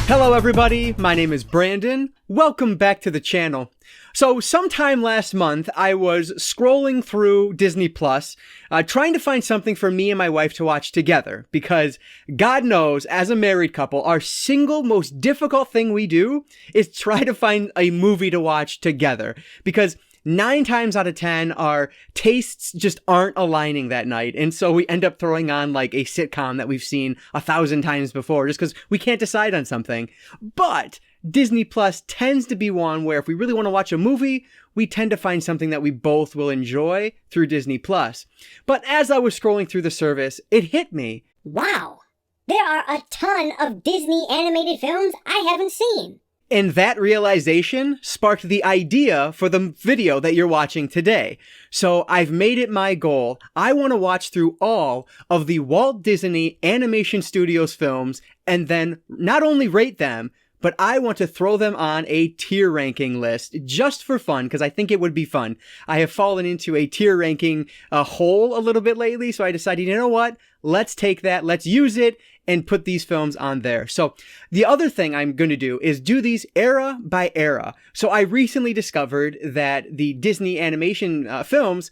Hello everybody, my name is Brandon. Welcome back to the channel. So sometime last month, I was scrolling through Disney Plus, trying to find something for me and my wife to watch together, because God knows, as a married couple, our single most difficult thing we do is try to find a movie to watch together, because 9 times out of 10, our tastes just aren't aligning that night. And so we end up throwing on like a sitcom that we've seen 1,000 times before just because we can't decide on something. But Disney Plus tends to be one where if we really want to watch a movie, we tend to find something that we both will enjoy through Disney Plus. But as I was scrolling through the service, it hit me. Wow, there are a ton of Disney animated films I haven't seen. And that realization sparked the idea for the video that you're watching today. So I've made it my goal. I want to watch through all of the Walt Disney Animation Studios films and then not only rate them, but I want to throw them on a tier ranking list just for fun, because I think it would be fun. I have fallen into a tier ranking hole a little bit lately, so I decided, you know what? Let's take that, let's use it, and put these films on there. So the other thing I'm going to do is do these era by era. So I recently discovered that the Disney animation films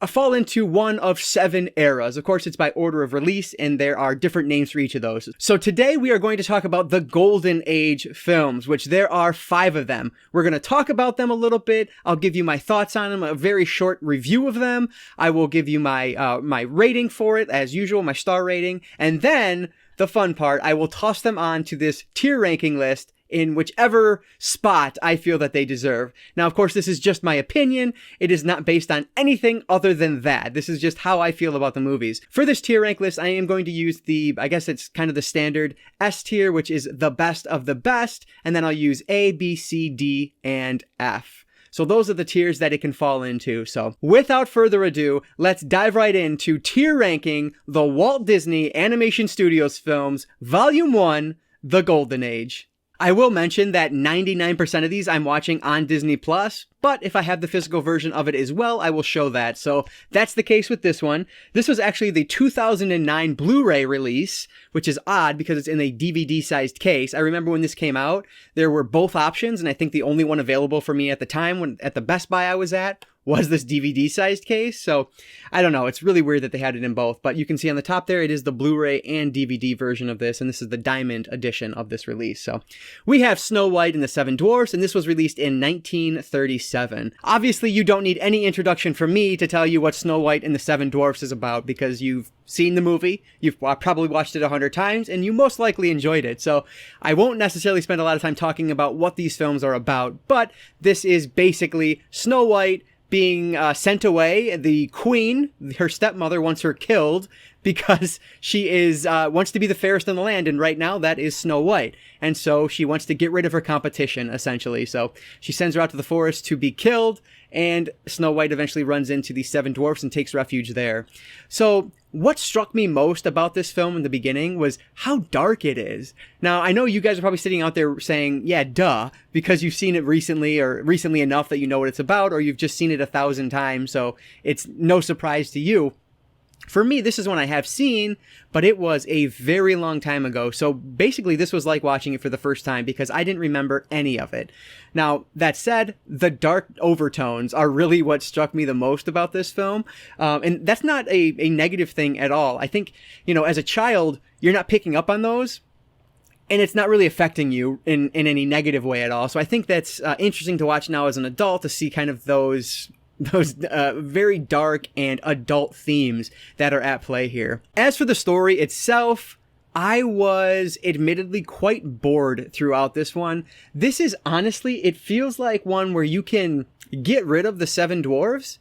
fall into one of 7 eras. Of course, it's by order of release, and there are different names for each of those. So today we are going to talk about the Golden Age films, which there are 5 of them. We're going to talk about them a little bit. I'll give you my thoughts on them, a very short review of them. I will give you my my rating for it, as usual, my star rating. And then, the fun part, I will toss them on to this tier ranking list in whichever spot I feel that they deserve. Now, of course, this is just my opinion. It is not based on anything other than that. This is just how I feel about the movies. For this tier rank list, I am going to use I guess it's kind of the standard S tier, which is the best of the best, and then I'll use A, B, C, D, and F. So those are the tiers that it can fall into. So without further ado, let's dive right into tier ranking the Walt Disney Animation Studios films, Volume 1, The Golden Age. I will mention that 99% of these I'm watching on Disney Plus, but if I have the physical version of it as well, I will show that. So that's the case with this one. This was actually the 2009 Blu-ray release, which is odd because it's in a DVD-sized case. I remember when this came out, there were both options, and I think the only one available for me at the time, at the Best Buy I was at, was this DVD-sized case. So I don't know, it's really weird that they had it in both, but you can see on the top there, it is the Blu-ray and DVD version of this, and this is the Diamond edition of this release. So we have Snow White and the Seven Dwarfs, and this was released in 1937. Obviously, you don't need any introduction from me to tell you what Snow White and the Seven Dwarfs is about, because you've seen the movie, you've probably watched it 100 times, and you most likely enjoyed it. So I won't necessarily spend a lot of time talking about what these films are about, but this is basically Snow White being sent away. The queen, her stepmother, wants her killed because she wants to be the fairest in the land, and right now that is Snow White. And so she wants to get rid of her competition, essentially. So she sends her out to the forest to be killed, and Snow White eventually runs into the Seven Dwarfs and takes refuge there. So what struck me most about this film in the beginning was how dark it is. Now, I know you guys are probably sitting out there saying, yeah, duh, because you've seen it recently, or recently enough that you know what it's about, or you've just seen it 1,000 times, so it's no surprise to you. For me, this is one I have seen, but it was a very long time ago. So basically, this was like watching it for the first time because I didn't remember any of it. Now, that said, the dark overtones are really what struck me the most about this film. And that's not a negative thing at all. I think, as a child, you're not picking up on those, and it's not really affecting you in any negative way at all. So I think that's interesting to watch now as an adult, to see kind of those very dark and adult themes that are at play here. As for the story itself, I was admittedly quite bored throughout this one. This is honestly, it feels like one where you can get rid of the Seven Dwarfs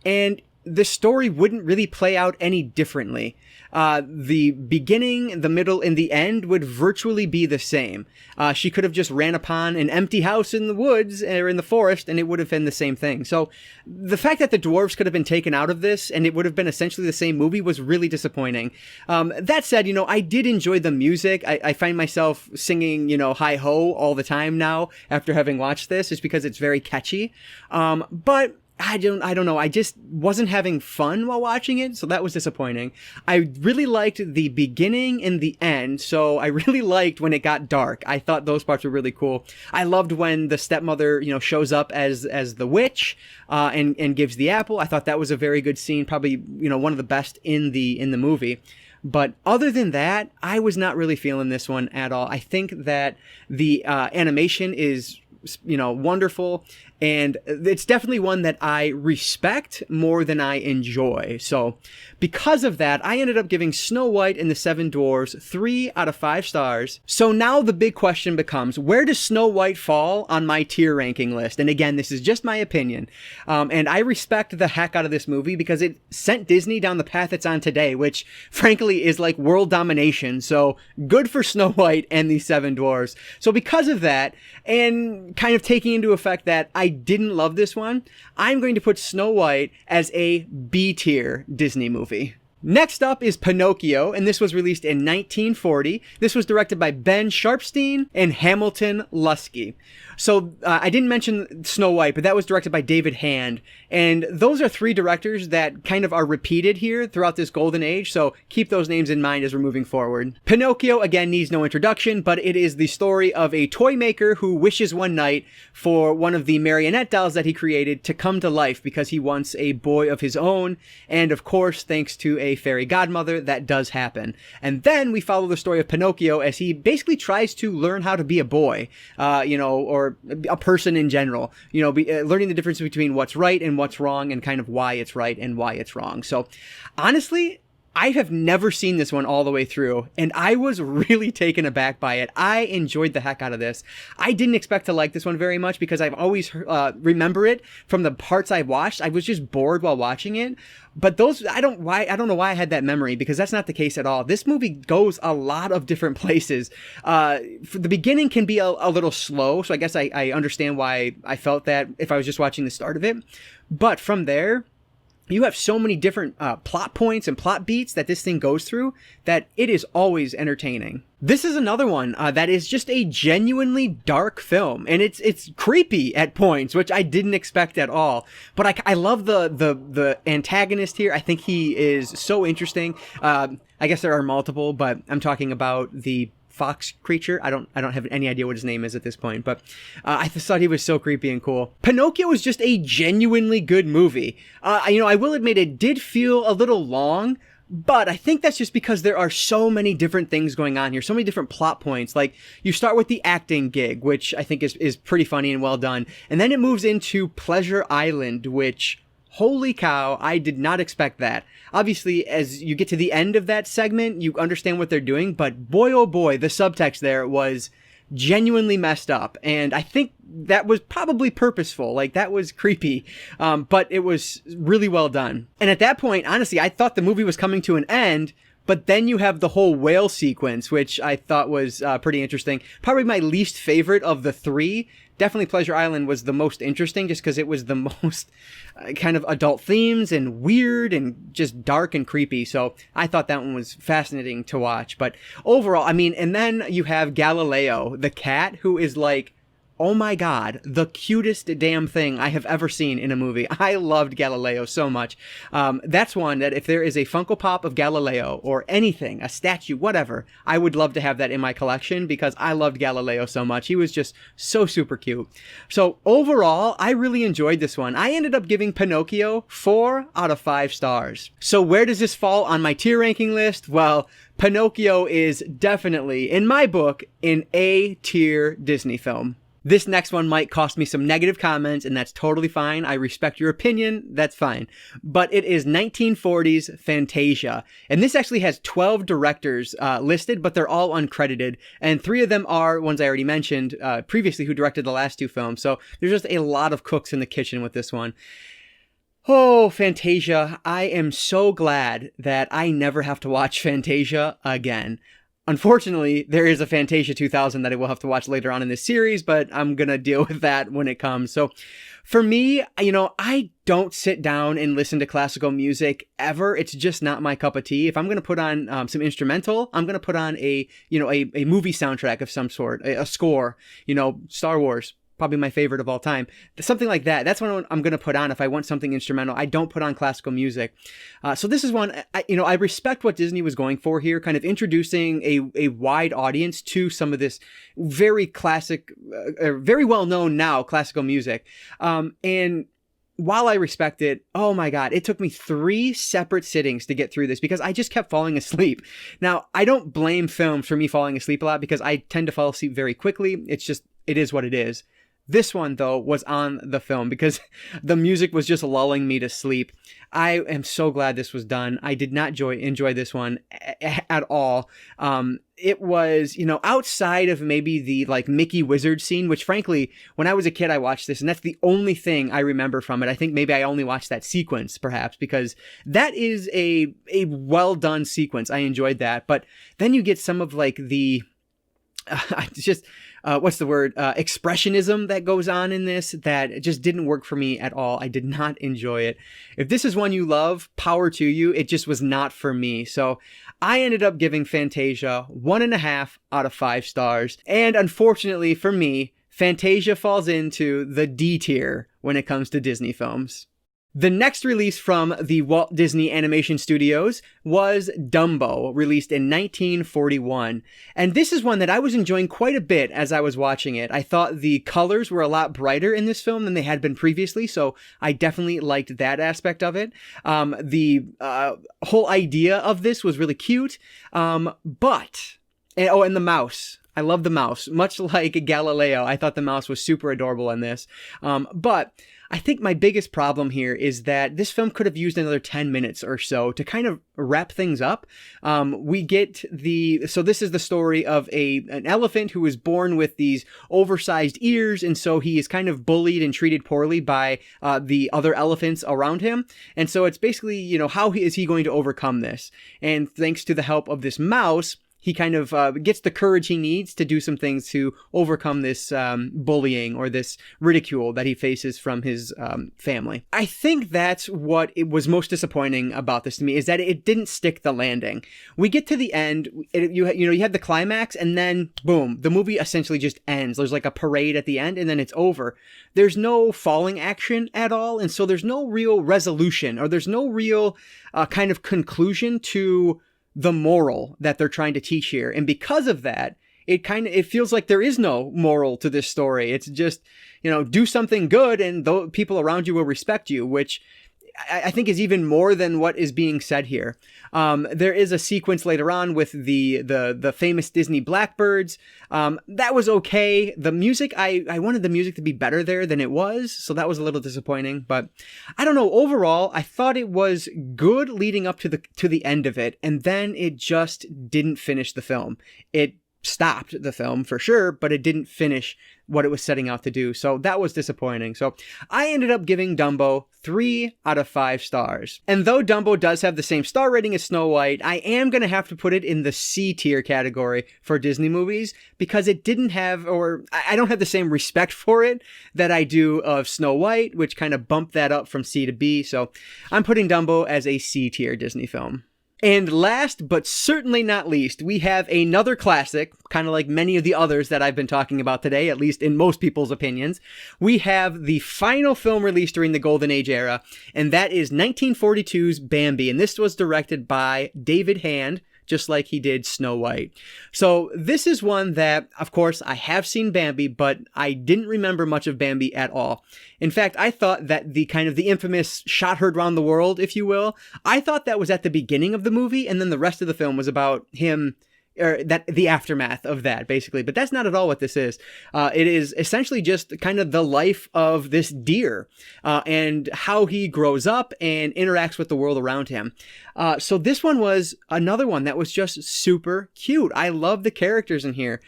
and the story wouldn't really play out any differently. The beginning, the middle, and the end would virtually be the same. She could have just ran upon an empty house in the woods or in the forest, and it would have been the same thing. So the fact that the dwarves could have been taken out of this and it would have been essentially the same movie was really disappointing. That said, I did enjoy the music. I find myself singing, Hi Ho all the time now after having watched this, just because it's very catchy. But I don't know. I just wasn't having fun while watching it, so that was disappointing. I really liked the beginning and the end, so I really liked when it got dark. I thought those parts were really cool. I loved when the stepmother, shows up as the witch, and gives the apple. I thought that was a very good scene, probably, one of the best in the movie. But other than that, I was not really feeling this one at all. I think that the animation is, wonderful. And it's definitely one that I respect more than I enjoy. So because of that, I ended up giving Snow White and the Seven Dwarfs 3 out of 5 stars. So now the big question becomes, where does Snow White fall on my tier ranking list? And again, this is just my opinion. And I respect the heck out of this movie because it sent Disney down the path it's on today, which frankly is like world domination. So good for Snow White and the Seven Dwarfs. So because of that, and kind of taking into effect that I didn't love this one, I'm going to put Snow White as a B tier Disney movie. Next up is Pinocchio, and this was released in 1940. This was directed by Ben Sharpstein and Hamilton Lusky. So I didn't mention Snow White, but that was directed by David Hand. And those are 3 directors that kind of are repeated here throughout this golden age, so keep those names in mind as we're moving forward. Pinocchio, again, needs no introduction, but it is the story of a toy maker who wishes one night for one of the marionette dolls that he created to come to life because he wants a boy of his own. And of course, thanks to a fairy godmother, that does happen. And then we follow the story of Pinocchio as he basically tries to learn how to be a boy, or a person in general, learning the difference between what's right and what's wrong and kind of why it's right and why it's wrong. So honestly, I have never seen this one all the way through, and I was really taken aback by it. I enjoyed the heck out of this. I didn't expect to like this one very much because I've always remember it from the parts I watched. I was just bored while watching it. But those, I don't know why I had that memory, because that's not the case at all. This movie goes a lot of different places. For the beginning can be a little slow, so I guess I understand why I felt that if I was just watching the start of it. But from there, you have so many different plot points and plot beats that this thing goes through that it is always entertaining. This is another one that is just a genuinely dark film, and it's creepy at points, which I didn't expect at all. But I love the antagonist here. I think he is so interesting. I guess there are multiple, but I'm talking about the fox creature. I don't have any idea what his name is at this point, but I just thought he was so creepy and cool. Pinocchio was just a genuinely good movie. I will admit it did feel a little long, but I think that's just because there are so many different things going on here, so many different plot points. Like, you start with the acting gig, which I think is pretty funny and well done, and then it moves into Pleasure Island, which, holy cow, I did not expect that. Obviously, as you get to the end of that segment, you understand what they're doing, but boy, oh boy, the subtext there was genuinely messed up. And I think that was probably purposeful. Like, that was creepy, but it was really well done. And at that point, honestly, I thought the movie was coming to an end, but then you have the whole whale sequence, which I thought was pretty interesting. Probably my least favorite of the 3. Definitely Pleasure Island was the most interesting just because it was the most kind of adult themes and weird and just dark and creepy. So I thought that one was fascinating to watch. But overall, and then you have Galileo, the cat, who is like, oh my God, the cutest damn thing I have ever seen in a movie. I loved Galileo so much. That's one that if there is a Funko Pop of Galileo or anything, a statue, whatever, I would love to have that in my collection because I loved Galileo so much. He was just so super cute. So overall, I really enjoyed this one. I ended up giving Pinocchio 4 out of 5 stars. So where does this fall on my tier ranking list? Well, Pinocchio is definitely, in my book, an A-tier Disney film. This next one might cost me some negative comments, and that's totally fine. I respect your opinion. That's fine. But it is 1940's Fantasia. And this actually has 12 directors listed, but they're all uncredited. And 3 of them are ones I already mentioned previously who directed the last 2 films. So there's just a lot of cooks in the kitchen with this one. Oh, Fantasia. I am so glad that I never have to watch Fantasia again. Unfortunately, there is a Fantasia 2000 that I will have to watch later on in this series, but I'm going to deal with that when it comes. So for me, I don't sit down and listen to classical music ever. It's just not my cup of tea. If I'm going to put on some instrumental, I'm going to put on a movie soundtrack of some sort, a score, Star Wars, probably my favorite of all time. Something like that. That's what I'm going to put on if I want something instrumental. I don't put on classical music. So this is one, I respect what Disney was going for here, kind of introducing a wide audience to some of this very classic, very well-known now classical music. And while I respect it, oh my God, it took me 3 separate sittings to get through this because I just kept falling asleep. Now, I don't blame films for me falling asleep a lot because I tend to fall asleep very quickly. It is what it is. This one, though, was on the film because the music was just lulling me to sleep. I am so glad this was done. I did not enjoy this one at all. It was, outside of maybe the like Mickey Wizard scene, which frankly, when I was a kid, I watched this and that's the only thing I remember from it. I think maybe I only watched that sequence perhaps because that is a well done sequence. I enjoyed that. But then you get some of like the, expressionism that goes on in this that just didn't work for me at all. I did not enjoy it. If this is one you love, power to you. It just was not for me. So I ended up giving Fantasia 1.5 out of 5 stars. And unfortunately for me, Fantasia falls into the D tier when it comes to Disney films. The next release from the Walt Disney Animation Studios was Dumbo, released in 1941. And this is one that I was enjoying quite a bit as I was watching it. I thought the colors were a lot brighter in this film than they had been previously, so I definitely liked that aspect of it. The whole idea of this was really cute, and the mouse. I love the mouse. Much like Galileo, I thought the mouse was super adorable in this. But I think my biggest problem here is that this film could have used another 10 minutes or so to kind of wrap things up. So this is the story of an elephant who was born with these oversized ears, and so he is kind of bullied and treated poorly by the other elephants around him. And so it's basically, how is he going to overcome this? And thanks to the help of this mouse, he kind of gets the courage he needs to do some things to overcome this bullying or this ridicule that he faces from his family. I think that's what it was most disappointing about this to me, is that it didn't stick the landing. We get to the end, you had the climax, and then boom, the movie essentially just ends. There's like a parade at the end, and then it's over. There's no falling action at all, and so there's no real resolution, or there's no real kind of conclusion to the moral that they're trying to teach here. And because of that, it feels like there is no moral to this story. It's just, do something good and the people around you will respect you, which I think is even more than what is being said here. There is a sequence later on with the famous Disney Blackbirds. That was okay. The music, I wanted the music to be better there than it was, so that was a little disappointing. But I don't know. Overall, I thought it was good leading up to the end of it, and then it just didn't finish the film. It stopped the film for sure, but it didn't finish what it was setting out to do. So that was disappointing. So I ended up giving Dumbo 3 out of 5 stars. And though Dumbo does have the same star rating as Snow White, I am going to have to put it in the C tier category for Disney movies because it didn't have, or I don't have the same respect for it that I do of Snow White, which kind of bumped that up from C to B. So I'm putting Dumbo as a C tier Disney film. And last, but certainly not least, we have another classic, kind of like many of the others that I've been talking about today, at least in most people's opinions. We have the final film released during the Golden Age era, and that is 1942's Bambi. And this was directed by David Hand, just like he did Snow White. So this is one that, of course, I have seen Bambi, but I didn't remember much of Bambi at all. In fact, I thought that the infamous shot heard round the world, if you will, I thought that was at the beginning of the movie, and then the rest of the film was about him, or the aftermath of that, basically. But that's not at all what this is. It is essentially just kind of the life of this deer and how he grows up and interacts with the world around him. So this one was another one that was just super cute. I love the characters in here.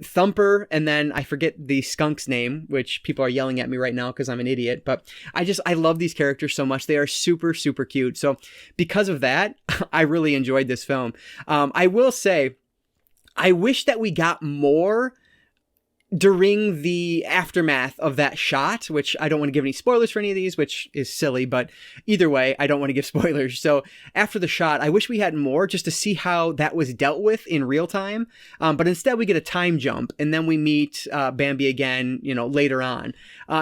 Thumper, and then I forget the skunk's name, which people are yelling at me right now because I'm an idiot. But I love these characters so much. They are super, super cute. So because of that, I really enjoyed this film. I will say, I wish that we got more during the aftermath of that shot, which I don't want to give any spoilers for any of these, which is silly, but either way, I don't want to give spoilers. So after the shot, I wish we had more just to see how that was dealt with in real time. But instead we get a time jump and then we meet Bambi again, later on.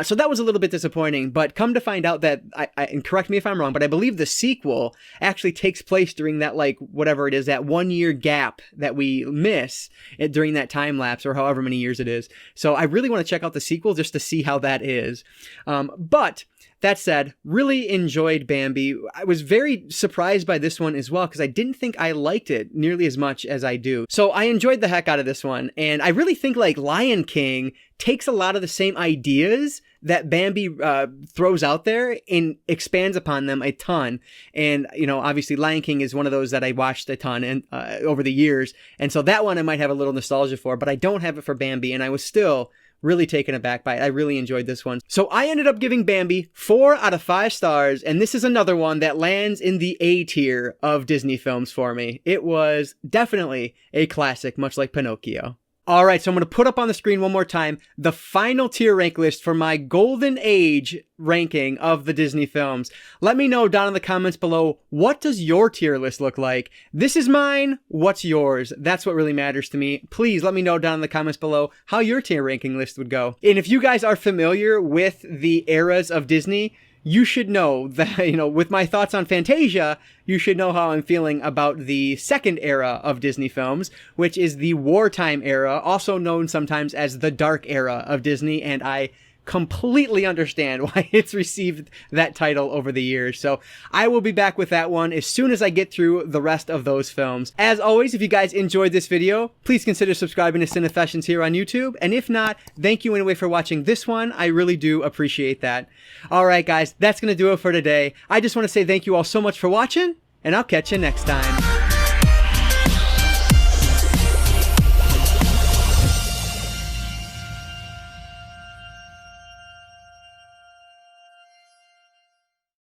So that was a little bit disappointing, but come to find out that, and correct me if I'm wrong, but I believe the sequel actually takes place during that, whatever it is, that 1 year gap that we miss during that time lapse or however many years it is. So I really want to check out the sequel just to see how that is. But that said, really enjoyed Bambi. I was very surprised by this one as well because I didn't think I liked it nearly as much as I do. So I enjoyed the heck out of this one. And I really think Lion King takes a lot of the same ideas that Bambi throws out there and expands upon them a ton. And, obviously Lion King is one of those that I watched a ton and over the years. And so that one I might have a little nostalgia for, but I don't have it for Bambi. And I was still really taken aback by it. I really enjoyed this one. So I ended up giving Bambi 4 out of 5 stars. And this is another one that lands in the A tier of Disney films for me. It was definitely a classic, much like Pinocchio. All right, so I'm going to put up on the screen one more time the final tier rank list for my golden age ranking of the Disney films. Let me know down in the comments below, what does your tier list look like? This is mine. What's yours? That's what really matters to me. Please let me know down in the comments below how your tier ranking list would go. And if you guys are familiar with the eras of Disney, you should know that, with my thoughts on Fantasia, you should know how I'm feeling about the second era of Disney films, which is the wartime era, also known sometimes as the dark era of Disney, and I completely understand why it's received that title over the years. So I will be back with that one as soon as I get through the rest of those films. As always, if you guys enjoyed this video, please consider subscribing to Cinefessions here on YouTube. And if not, thank you anyway for watching this one. I really do appreciate that. All right, guys, that's going to do it for today. I just want to say thank you all so much for watching, and I'll catch you next time.